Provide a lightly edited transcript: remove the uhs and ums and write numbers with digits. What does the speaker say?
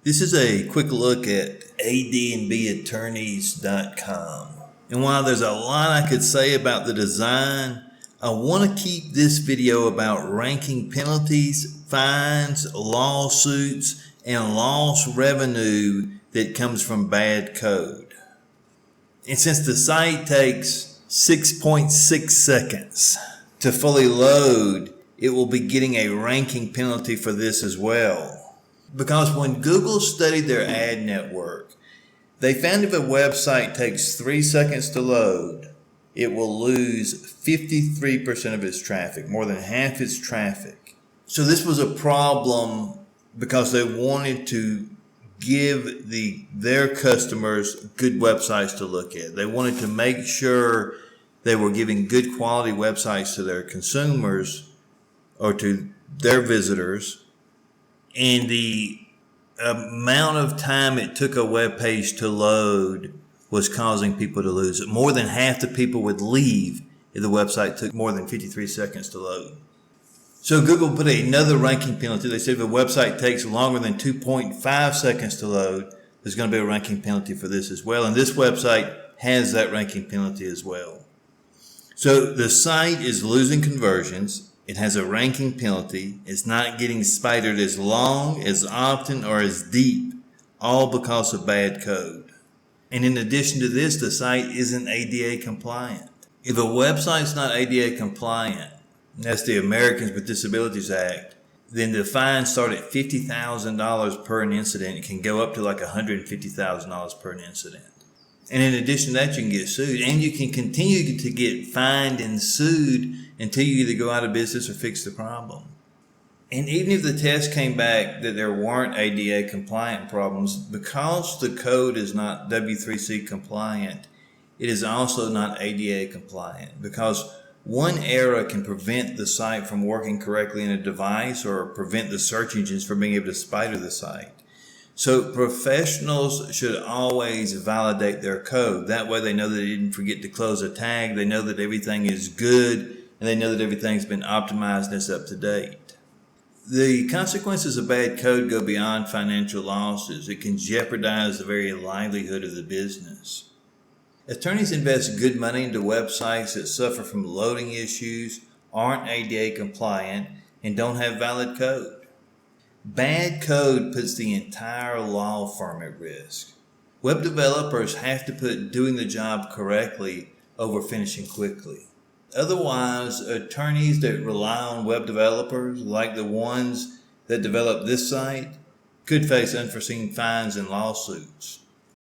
This is a quick look at adnbattorneys.com. And while there's a lot I could say about the design, I want to keep this video about ranking penalties, fines, lawsuits, and lost revenue that comes from bad code. And since the site takes 6.6 seconds to fully load, it will be getting a ranking penalty for this as well. Because when Google studied their ad network, they found if a website takes 3 seconds to load, it will lose 53% of its traffic, more than half its traffic. So this was a problem because they wanted to give their customers good websites to look at. They wanted to make sure they were giving good quality websites to their consumers or to their visitors. And the amount of time it took a web page to load was causing people to lose it. More than half the people would leave if the website took more than 53 seconds to load. So Google put another ranking penalty. They said if a website takes longer than 2.5 seconds to load, there's going to be a ranking penalty for this as well. And this website has that ranking penalty as well. So the site is losing conversions. It has a ranking penalty. It's not getting spidered as long, as often, or as deep, all because of bad code. And in addition to this, the site isn't ADA compliant. If a website's not ADA compliant, that's the Americans with Disabilities Act, then the fines start at $50,000 per an incident. It can go up to like $150,000 per an incident. And in addition to that, you can get sued. And you can continue to get fined and sued until you either go out of business or fix the problem. And even if the test came back that there weren't ADA compliant problems, because the code is not W3C compliant, it is also not ADA compliant, because one error can prevent the site from working correctly in a device or prevent the search engines from being able to spider the site. So professionals should always validate their code. That way they know that they didn't forget to close a tag. They know that everything is good, and they know that everything's been optimized and is up to date. The consequences of bad code go beyond financial losses. It can jeopardize the very livelihood of the business. Attorneys invest good money into websites that suffer from loading issues, aren't ADA compliant, and don't have valid code. Bad code puts the entire law firm at risk. Web developers have to put doing the job correctly over finishing quickly. Otherwise, attorneys that rely on web developers, like the ones that developed this site, could face unforeseen fines and lawsuits.